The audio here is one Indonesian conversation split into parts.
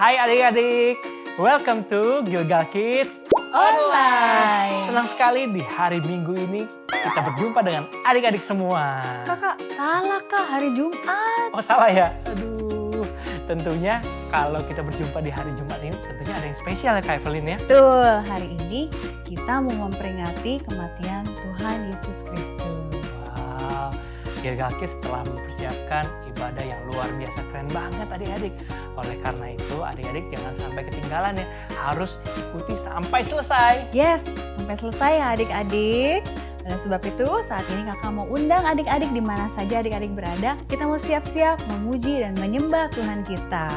Hai adik-adik, welcome to Gilgal Kids Online. Senang sekali di hari Minggu ini kita berjumpa dengan adik-adik semua. Kakak, salah Kak, hari Jumat. Oh salah ya? Aduh, tentunya kalau kita berjumpa di hari Jumat ini tentunya ada yang spesial ya Kak Evelyn ya? Betul, hari ini kita mau memperingati kematian Tuhan Yesus Kristus. Wow, Gilgal Kids telah mempersiapkan ibadah yang luar biasa keren banget adik-adik. Oleh karena itu adik-adik jangan sampai ketinggalan ya, harus ikuti sampai selesai. Yes, sampai selesai ya adik-adik. Oleh sebab itu saat ini kakak mau undang adik-adik di mana saja adik-adik berada. Kita mau siap-siap memuji dan menyembah Tuhan kita.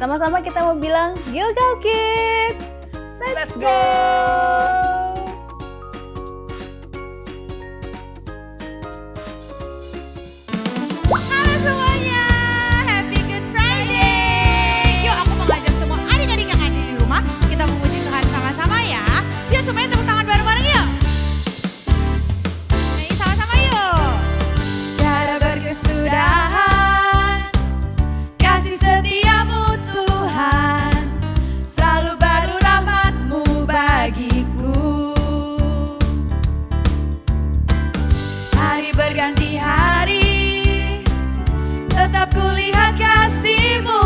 Sama-sama kita mau bilang Gilgal Kids. Let's go! Halo semuanya, Happy Good Friday. Yuk aku mau ngajak semua adik-adik yang ada di rumah, kita memuji Tuhan sama-sama ya. Yuk semuanya tepuk tangan bareng-bareng yuk. Nyanyi sama-sama yuk. Tiada berkesudahan, kasih setiamu Tuhan, selalu baru rahmat-Mu bagiku. Hari berganti hari, tetap kulihat kasih-Mu,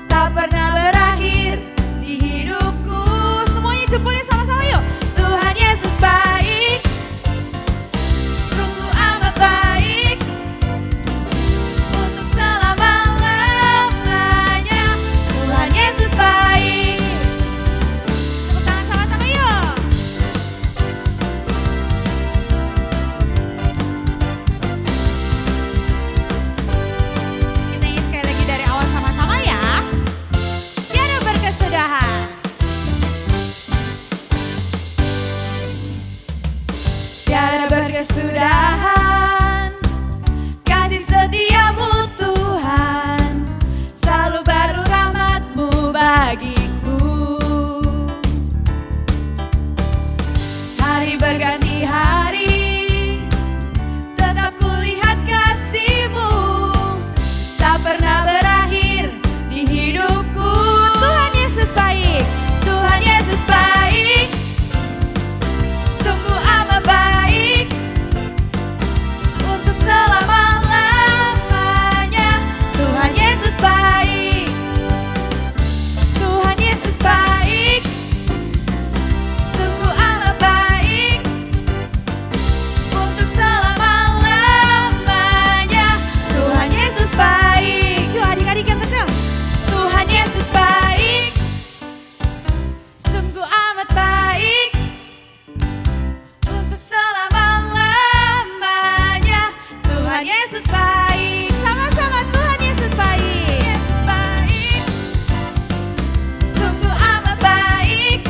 tak pernah berakhir di hidupku. Semuanya jempolnya sama-sama yuk. Tuhan Yesus baik, sungguh amat baik, untuk selama-lamanya. Tuhan Yesus baik. Tepuk tangan sama-sama yuk. Kita nyanyi sekali lagi dari awal sama-sama ya. Tiada berkesudahan. Tiada berkesudahan, kasih setiamu Tuhan, selalu baru rahmat-Mu bagiku. Hari berganti hari, tetap kulihat kasih-Mu, tak pernah berakhir di hidupku. Tuhan Yesus baik, Tuhan Yesus baik, sungguh amat baik, untuk selama-lamanya. Tuhan Yesus baik, Tuhan Yesus baik, sungguh amat baik, untuk selama-lamanya. Tuhan Yesus baik. Yuk adik-adik yang kecil. Tuhan Yesus baik, sungguh amat baik, untuk selama-lamanya. Tuhan Yesus baik. Sama-sama Tuhan Yesus baik. Yesus baik, sungguh amat baik,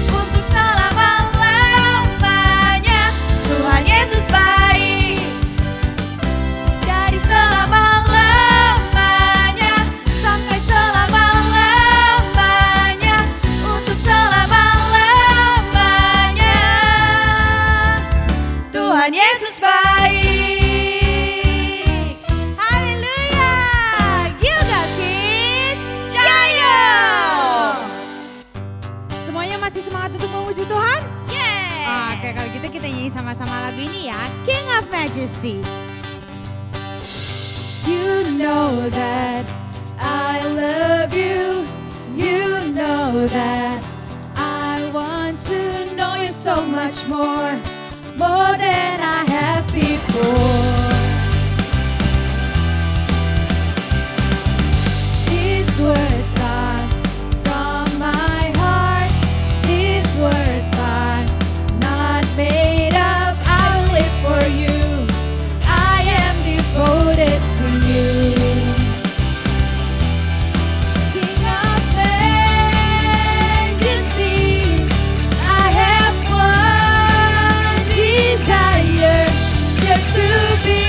untuk selama-lamanya. Tuhan Yesus baik, dari selama-lamanya sampai selama-lamanya, untuk selama-lamanya. Tuhan Yesus baik. Haleluya. Gilgal Kids, jaya. Semuanya masih semangat untuk memuji Tuhan? Yeah. Oke, kalau gitu kita nyanyi sama-sama lagu ini ya, King of Majesty. You know that I love you. You know that I want to know you so much more than I have before. These words are from my heart. These words are not made up. I will live for you. I am devoted to you. King of Majesty, I have one desire, just to be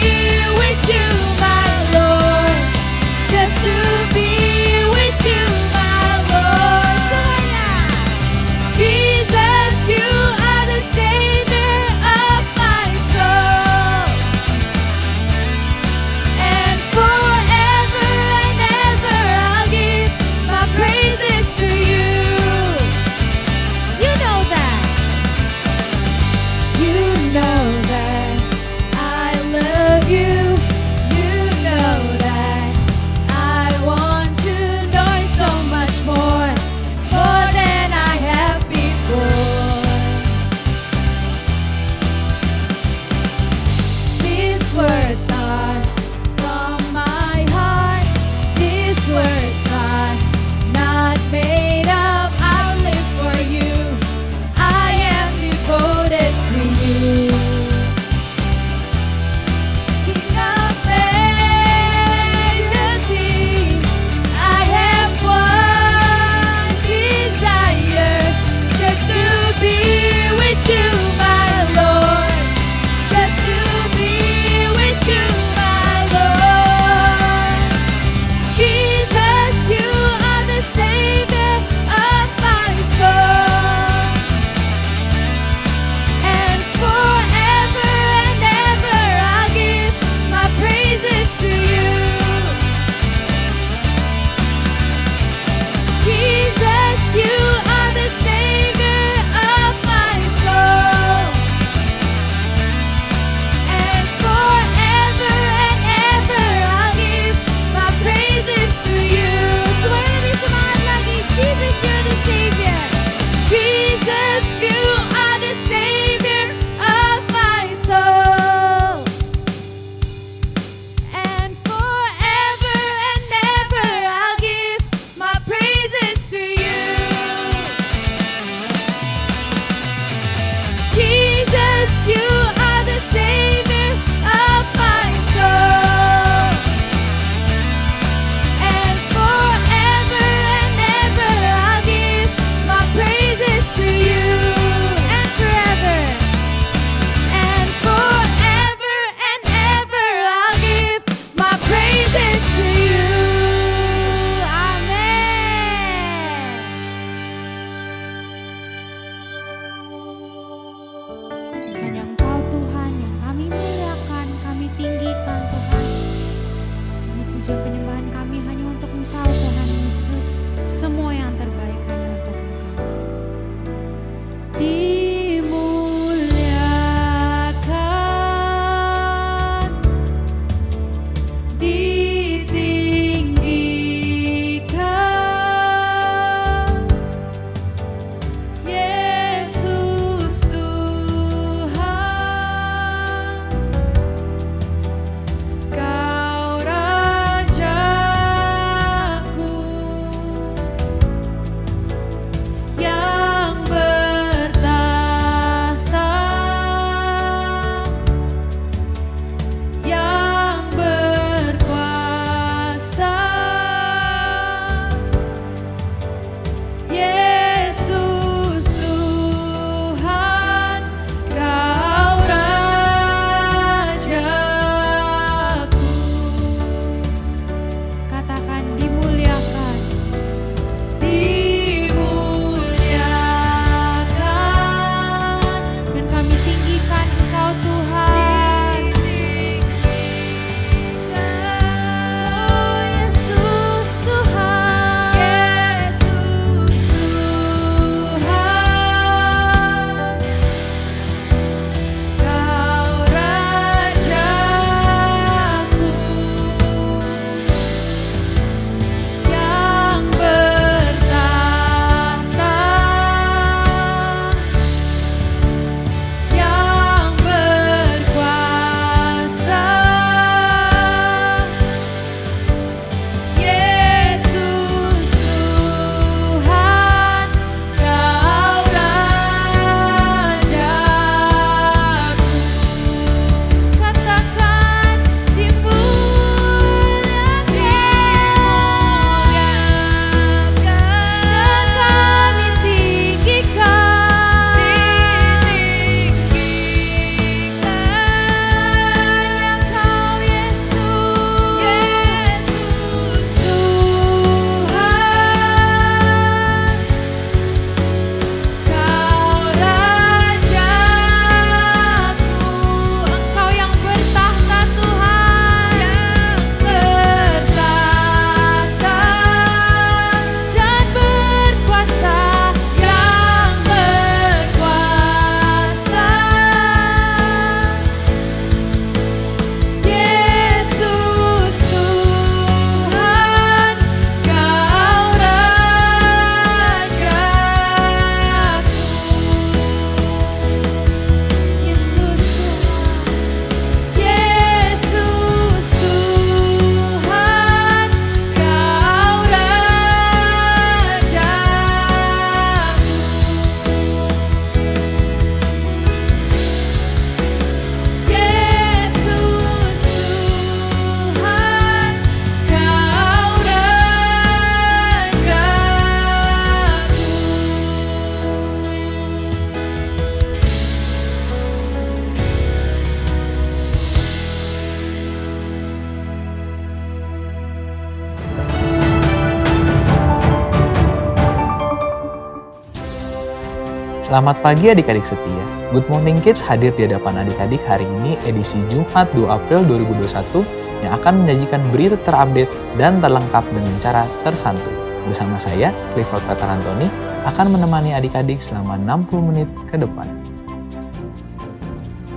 Selamat pagi adik-adik setia. Good Morning Kids hadir di hadapan adik-adik hari ini edisi Jumat 2 April 2021 yang akan menyajikan berita terupdate dan terlengkap dengan cara tersantuy. Bersama saya, Clifford Petarantoni, akan menemani adik-adik selama 60 menit ke depan.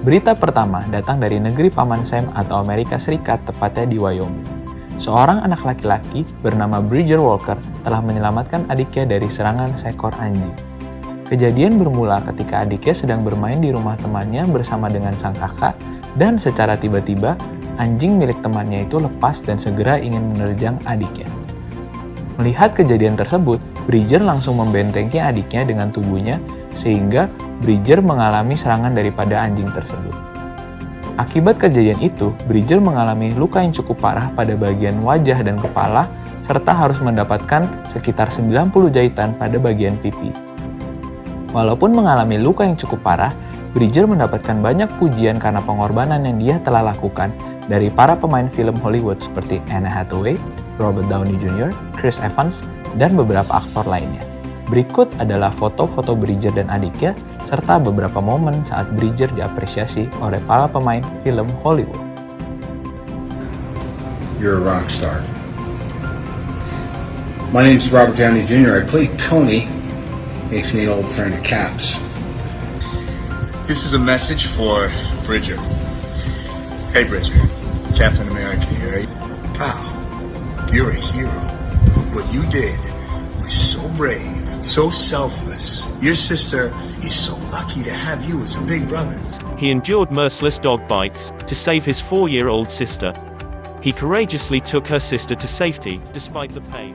Berita pertama datang dari negeri Paman Sam atau Amerika Serikat, tepatnya di Wyoming. Seorang anak laki-laki bernama Bridger Walker telah menyelamatkan adiknya dari serangan seekor anjing. Kejadian bermula ketika adiknya sedang bermain di rumah temannya bersama dengan sang kakak, dan secara tiba-tiba anjing milik temannya itu lepas dan segera ingin menerjang adiknya. Melihat kejadian tersebut, Bridger langsung membentengi adiknya dengan tubuhnya sehingga Bridger mengalami serangan daripada anjing tersebut. Akibat kejadian itu, Bridger mengalami luka yang cukup parah pada bagian wajah dan kepala serta harus mendapatkan sekitar 90 jahitan pada bagian pipi. Walaupun mengalami luka yang cukup parah, Bridger mendapatkan banyak pujian karena pengorbanan yang dia telah lakukan dari para pemain film Hollywood seperti Anne Hathaway, Robert Downey Jr., Chris Evans, dan beberapa aktor lainnya. Berikut adalah foto-foto Bridger dan adiknya, serta beberapa momen saat Bridger diapresiasi oleh para pemain film Hollywood. You're a rock star. My name's Robert Downey Jr. I played Tony. Makes me an old friend of Cap's. This is a message for Bridger. Hey Bridger, Captain America here. Pal, you're a hero. What you did was so brave, so selfless. Your sister is so lucky to have you as a big brother. He endured merciless dog bites to save his 4-year-old sister. He courageously took her sister to safety despite the pain.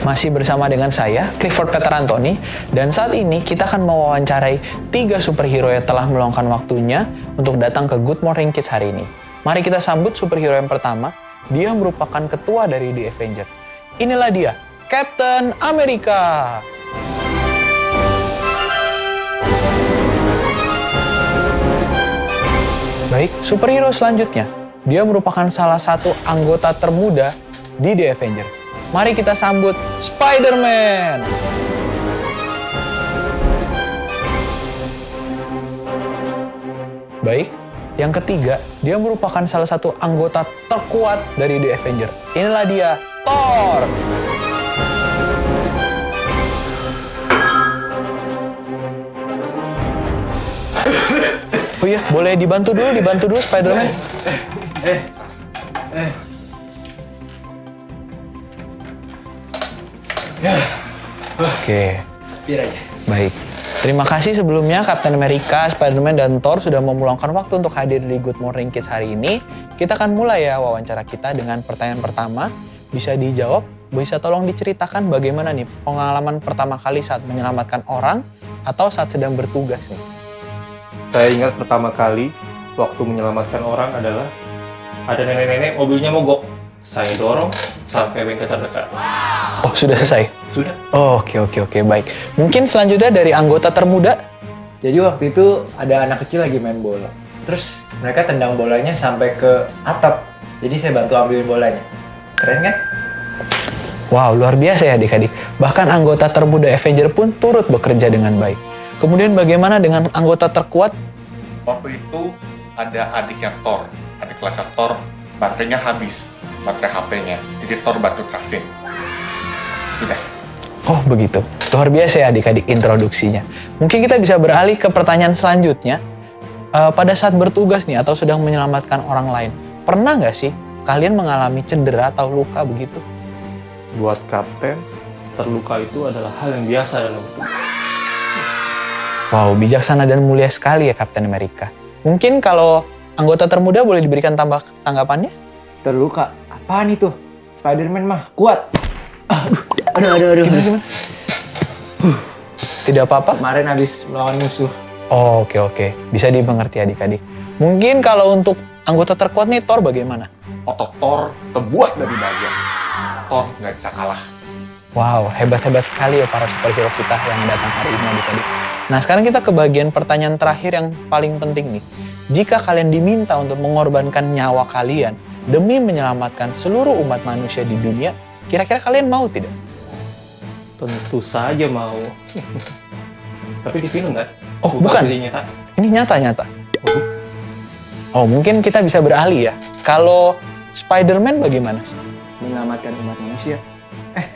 Masih bersama dengan saya, Clifford Petarantoni, dan saat ini kita akan mewawancarai 3 superhero yang telah meluangkan waktunya untuk datang ke Good Morning Kids hari ini. Mari kita sambut superhero yang pertama. Dia merupakan ketua dari The Avengers. Inilah dia, Captain America. Baik, superhero selanjutnya. Dia merupakan salah satu anggota termuda di The Avengers. Mari kita sambut Spider-Man. Baik, yang ketiga, dia merupakan salah satu anggota terkuat dari The Avengers. Inilah dia, Thor. Oh iya, boleh dibantu dulu Spider-Man. Oke. Biar aja. Baik. Terima kasih sebelumnya Captain America, Spider-Man, dan Thor sudah meluangkan waktu untuk hadir di Good Morning Kids hari ini. Kita akan mulai ya wawancara kita dengan pertanyaan pertama. Bisa dijawab, bisa tolong diceritakan bagaimana nih pengalaman pertama kali saat menyelamatkan orang atau saat sedang bertugas nih? Saya ingat pertama kali waktu menyelamatkan orang adalah ada nenek-nenek mobilnya mogok. Saya dorong sampai bengkel terdekat. Oh, sudah selesai? Sudah. Oh, oke, baik. Mungkin selanjutnya dari anggota termuda. Jadi waktu itu ada anak kecil lagi main bola. Terus mereka tendang bolanya sampai ke atap. Jadi saya bantu ambil bolanya. Keren kan? Wow, luar biasa ya adik-adik. Bahkan anggota termuda Avenger pun turut bekerja dengan baik. Kemudian bagaimana dengan anggota terkuat? Waktu itu ada adiknya Thor, adik kelasnya Thor, baterainya habis, baterai HP-nya, jadi Thor bantu casin. Udah. Oh begitu, luar biasa ya adik-adik introduksinya. Mungkin kita bisa beralih ke pertanyaan selanjutnya. Pada saat bertugas nih atau sedang menyelamatkan orang lain, pernah nggak sih kalian mengalami cedera atau luka begitu? Buat kapten, terluka itu adalah hal yang biasa dalam tugas. Wow, bijaksana dan mulia sekali ya Captain America. Mungkin kalau anggota termuda boleh diberikan tanggapannya? Terluka. Apaan itu? Spider-Man mah kuat. Aduh. Gimana? Tidak apa-apa? Kemarin habis melawan musuh. Oh, oke. Bisa dimengerti adik-adik. Mungkin kalau untuk anggota terkuat nih, Thor bagaimana? Otot Thor terbuat dari baja. Thor nggak bisa kalah. Wow, hebat-hebat sekali ya para superhero kita yang datang hari ini adik-adik. Nah, sekarang kita ke bagian pertanyaan terakhir yang paling penting nih. Jika kalian diminta untuk mengorbankan nyawa kalian demi menyelamatkan seluruh umat manusia di dunia, kira-kira kalian mau tidak? Tentu saja mau. Tapi di film nggak? Oh, bukan. Ini nyata. Ini nyata-nyata. Oh, mungkin kita bisa beralih ya. Kalau Spider-Man bagaimana? Menyelamatkan umat manusia.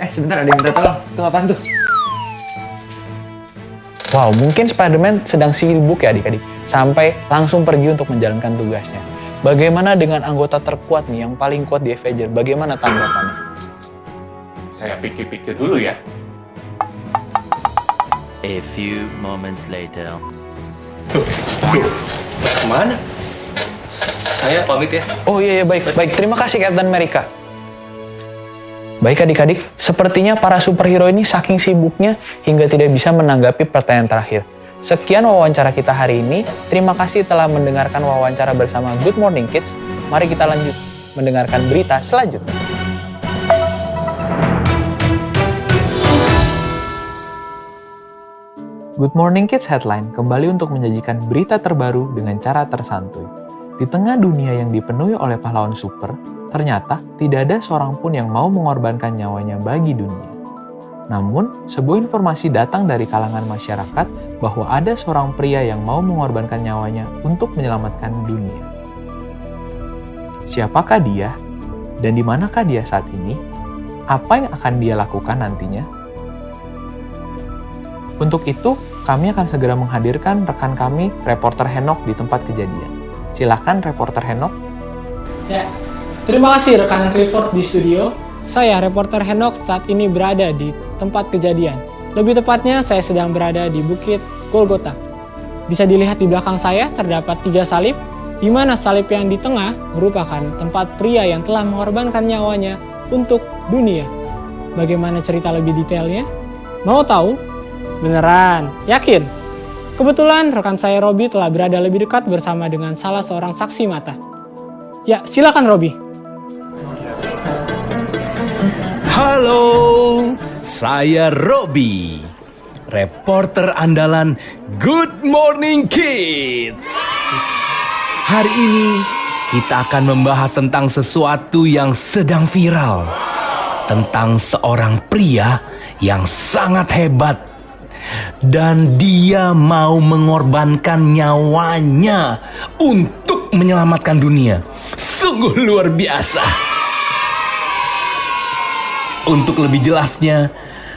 Sebentar, ada yang minta tolong. Itu apaan tuh? Wow, mungkin Spider-Man sedang sibuk ya adik-adik. Sampai langsung pergi untuk menjalankan tugasnya. Bagaimana dengan anggota terkuat nih, yang paling kuat di Avenger? Bagaimana tanggapannya? Saya pikir-pikir dulu ya. A few moments later. Kemana? Saya pamit ya. Oh iya, baik. Terima kasih Captain America. Baik adik-adik, sepertinya para superhero ini saking sibuknya hingga tidak bisa menanggapi pertanyaan terakhir. Sekian wawancara kita hari ini. Terima kasih telah mendengarkan wawancara bersama Good Morning Kids. Mari kita lanjut mendengarkan berita selanjutnya. Good Morning Kids Headline kembali untuk menyajikan berita terbaru dengan cara tersantuy. Di tengah dunia yang dipenuhi oleh pahlawan super, ternyata tidak ada seorang pun yang mau mengorbankan nyawanya bagi dunia. Namun, sebuah informasi datang dari kalangan masyarakat bahwa ada seorang pria yang mau mengorbankan nyawanya untuk menyelamatkan dunia. Siapakah dia? Dan di manakah dia saat ini? Apa yang akan dia lakukan nantinya? Untuk itu, kami akan segera menghadirkan rekan kami, reporter Henok di tempat kejadian. Silakan reporter Henok. Ya, terima kasih rekan Clifford di studio. Saya, reporter Henok, saat ini berada di tempat kejadian. Lebih tepatnya, saya sedang berada di Bukit Golgota. Bisa dilihat di belakang saya terdapat 3 salib, di mana salib yang di tengah merupakan tempat pria yang telah mengorbankan nyawanya untuk dunia. Bagaimana cerita lebih detailnya? Mau tahu? Beneran? Yakin? Kebetulan rekan saya Robi telah berada lebih dekat bersama dengan salah seorang saksi mata. Ya, silakan Robi. Halo, saya Robi, reporter andalan Good Morning Kids. Hari ini kita akan membahas tentang sesuatu yang sedang viral. Tentang seorang pria yang sangat hebat. Dan dia mau mengorbankan nyawanya untuk menyelamatkan dunia. Sungguh luar biasa. Untuk lebih jelasnya,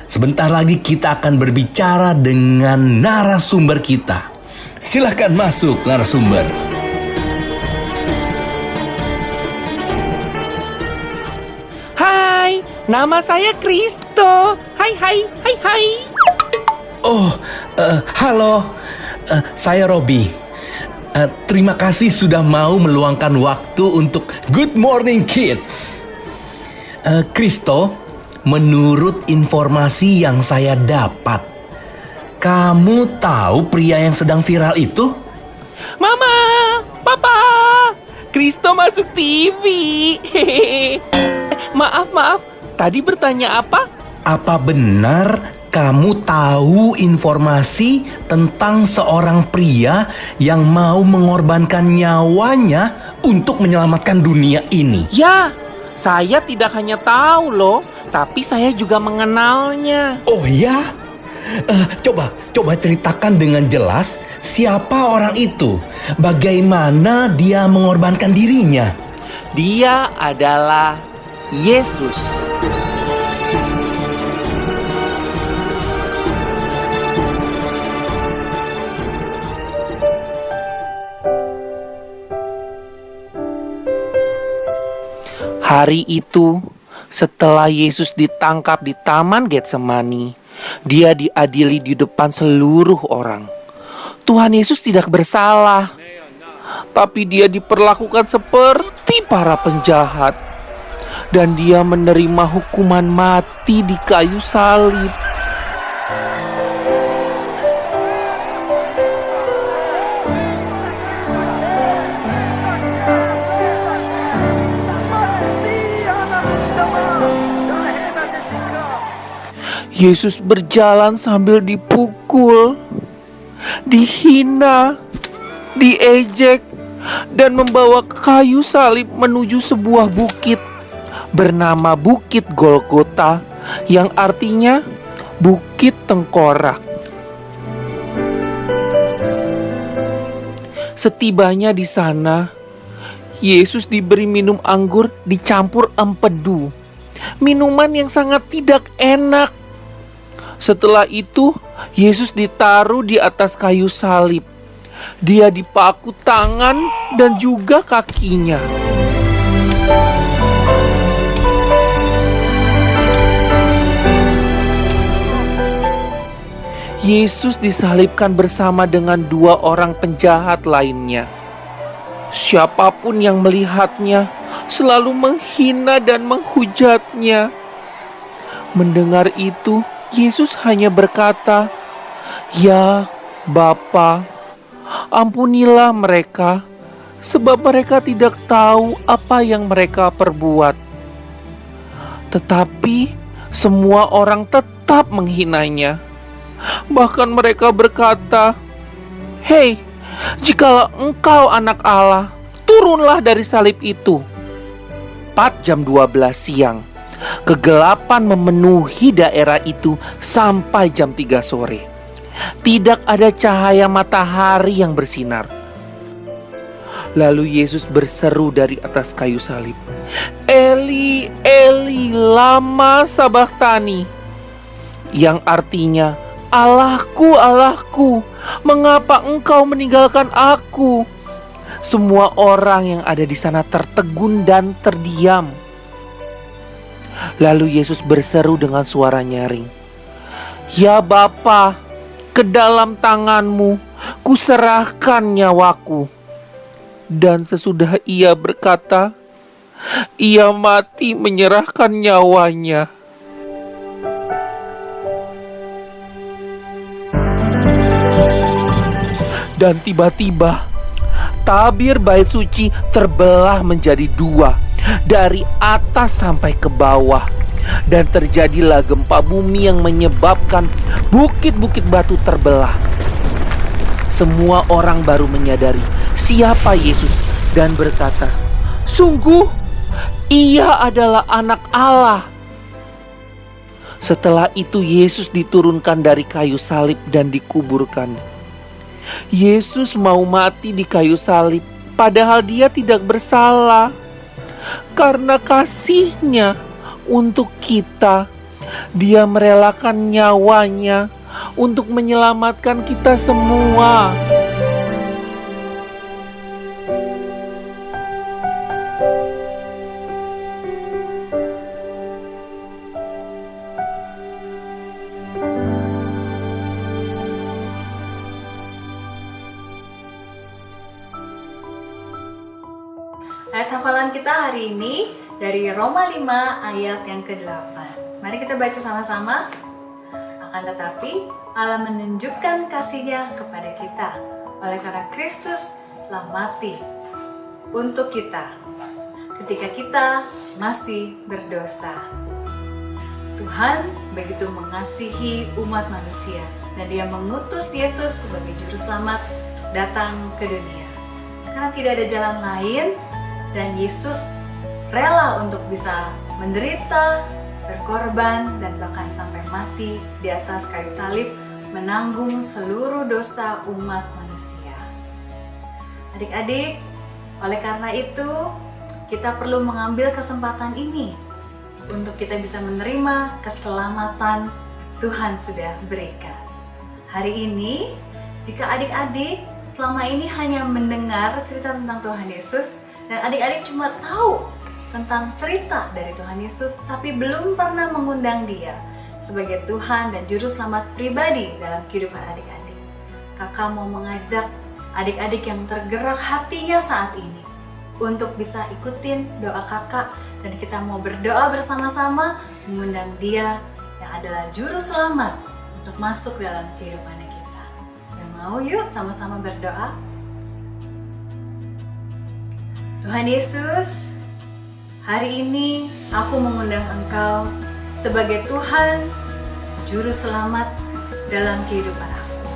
sebentar lagi kita akan berbicara dengan narasumber kita. Silahkan masuk narasumber. Hai, nama saya Kristo. Hai. Oh, halo, saya Robi. Terima kasih sudah mau meluangkan waktu untuk Good Morning Kids. Kristo, menurut informasi yang saya dapat, kamu tahu pria yang sedang viral itu? Mama, Papa, Kristo masuk TV. Maaf, tadi bertanya apa? Apa benar kamu tahu informasi tentang seorang pria yang mau mengorbankan nyawanya untuk menyelamatkan dunia ini? Ya, saya tidak hanya tahu loh, tapi saya juga mengenalnya. Oh ya? Coba ceritakan dengan jelas siapa orang itu. Bagaimana dia mengorbankan dirinya? Dia adalah Yesus. Hari itu, setelah Yesus ditangkap di Taman Getsemani, dia diadili di depan seluruh orang. Tuhan Yesus tidak bersalah, tapi dia diperlakukan seperti para penjahat. Dan dia menerima hukuman mati di kayu salib. Yesus berjalan sambil dipukul, dihina, diejek, dan membawa kayu salib menuju sebuah bukit bernama Bukit Golgota, yang artinya Bukit Tengkorak. Setibanya di sana, Yesus diberi minum anggur dicampur empedu, minuman yang sangat tidak enak. Setelah itu, Yesus ditaruh di atas kayu salib. Dia dipaku tangan dan juga kakinya. Yesus disalibkan bersama dengan 2 orang penjahat lainnya. Siapapun yang melihatnya selalu menghina dan menghujatnya. Mendengar itu, Yesus hanya berkata, "Ya Bapa, ampunilah mereka, sebab mereka tidak tahu apa yang mereka perbuat." Tetapi semua orang tetap menghinanya. Bahkan mereka berkata, "Hei, jikalau engkau anak Allah, turunlah dari salib itu." 4:12 siang, kegelapan memenuhi daerah itu sampai jam 3 sore. Tidak ada cahaya matahari yang bersinar. Lalu Yesus berseru dari atas kayu salib, "Eli, Eli, lama sabachthani," yang artinya, "Allahku, Allahku, mengapa engkau meninggalkan aku?" Semua orang yang ada di sana tertegun dan terdiam. Lalu Yesus berseru dengan suara nyaring, "Ya Bapa, ke dalam tanganmu kuserahkan nyawaku." Dan sesudah ia berkata, ia mati menyerahkan nyawanya. Dan tiba-tiba tabir bait suci terbelah menjadi 2 dari atas sampai ke bawah. Dan terjadilah gempa bumi yang menyebabkan bukit-bukit batu terbelah. Semua orang baru menyadari siapa Yesus dan berkata, "Sungguh, ia adalah anak Allah." Setelah itu Yesus diturunkan dari kayu salib dan dikuburkan. Yesus mau mati di kayu salib, padahal dia tidak bersalah. Karena kasih-Nya untuk kita, dia merelakan nyawanya untuk menyelamatkan kita semua. Ayat hafalan kita hari ini dari Roma 5 ayat yang ke-8. Mari kita baca sama-sama. Akan tetapi Allah menunjukkan kasih-Nya kepada kita oleh karena Kristus telah mati untuk kita ketika kita masih berdosa. Tuhan begitu mengasihi umat manusia dan Dia mengutus Yesus sebagai juru selamat datang ke dunia. Karena tidak ada jalan lain, dan Yesus rela untuk bisa menderita, berkorban, dan bahkan sampai mati di atas kayu salib, menanggung seluruh dosa umat manusia. Adik-adik, oleh karena itu kita perlu mengambil kesempatan ini untuk kita bisa menerima keselamatan Tuhan sudah berikan. Hari ini, jika adik-adik selama ini hanya mendengar cerita tentang Tuhan Yesus, dan adik-adik cuma tahu tentang cerita dari Tuhan Yesus, tapi belum pernah mengundang Dia sebagai Tuhan dan Juru Selamat pribadi dalam kehidupan adik-adik. Kakak mau mengajak adik-adik yang tergerak hatinya saat ini untuk bisa ikutin doa kakak, dan kita mau berdoa bersama-sama mengundang Dia yang adalah Juru Selamat untuk masuk dalam kehidupan kita. Yang mau yuk sama-sama berdoa. Tuhan Yesus, hari ini aku mengundang Engkau sebagai Tuhan, Juru Selamat dalam kehidupan aku.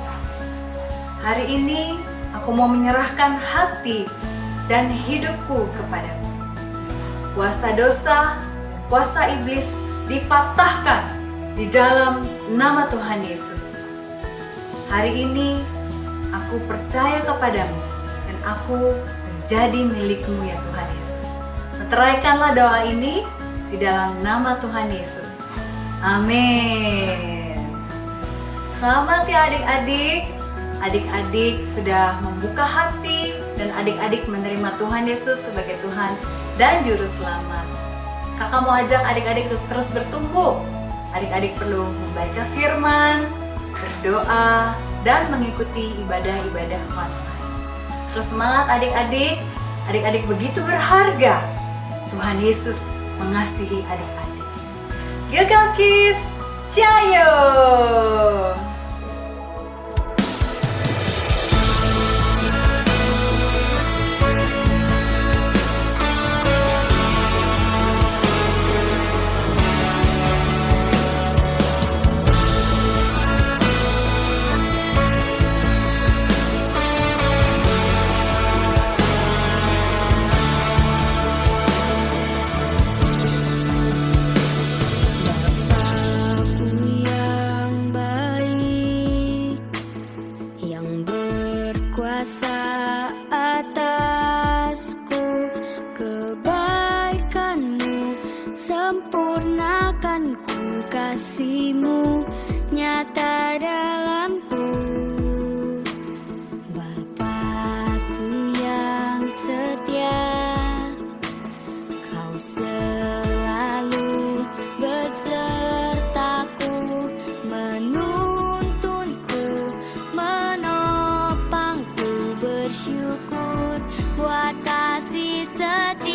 Hari ini aku mau menyerahkan hati dan hidupku kepadamu. Kuasa dosa, kuasa iblis dipatahkan di dalam nama Tuhan Yesus. Hari ini aku percaya kepadamu dan aku menjadi milik-Mu ya Tuhan Yesus. Meteraikanlah doa ini di dalam nama Tuhan Yesus. Amin. Selamat ya adik-adik. Adik-adik sudah membuka hati dan adik-adik menerima Tuhan Yesus sebagai Tuhan dan Juru Selamat. Kakak mau ajak adik-adik untuk terus bertumbuh. Adik-adik perlu membaca firman, berdoa, dan mengikuti ibadah-ibadah online. Terus semangat adik-adik. Adik-adik begitu berharga. Tuhan Yesus mengasihi adik-adik. Gilgal Kids, Jayo! Sempurnakan ku kasih-Mu nyata dalamku. Bapakku yang setia, Kau selalu besertaku, menuntunku, menopangku, bersyukur buat kasih setia-Mu.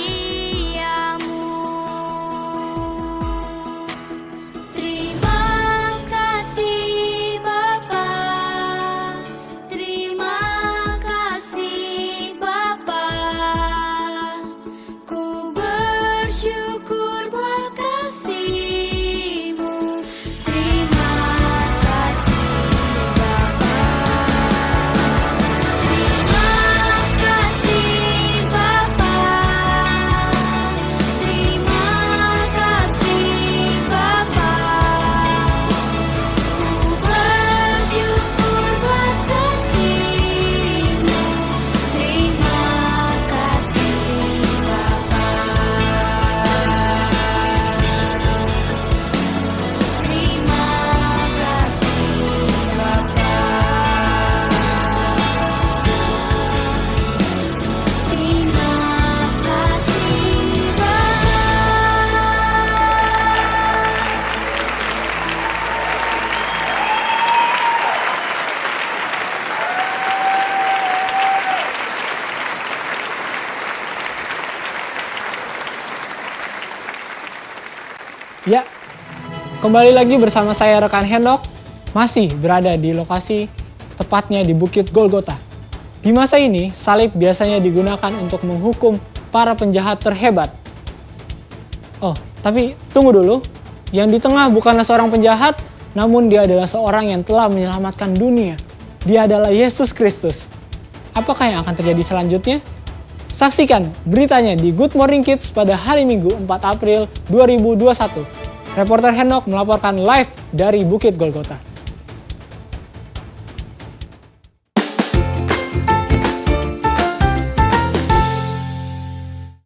Ya, kembali lagi bersama saya rekan Henok, masih berada di lokasi tepatnya di Bukit Golgota. Di masa ini, salib biasanya digunakan untuk menghukum para penjahat terhebat. Oh, tapi tunggu dulu. Yang di tengah bukanlah seorang penjahat, namun dia adalah seorang yang telah menyelamatkan dunia. Dia adalah Yesus Kristus. Apakah yang akan terjadi selanjutnya? Saksikan beritanya di Good Morning Kids pada hari Minggu 4 April 2021. Reporter Henok melaporkan live dari Bukit Golgota.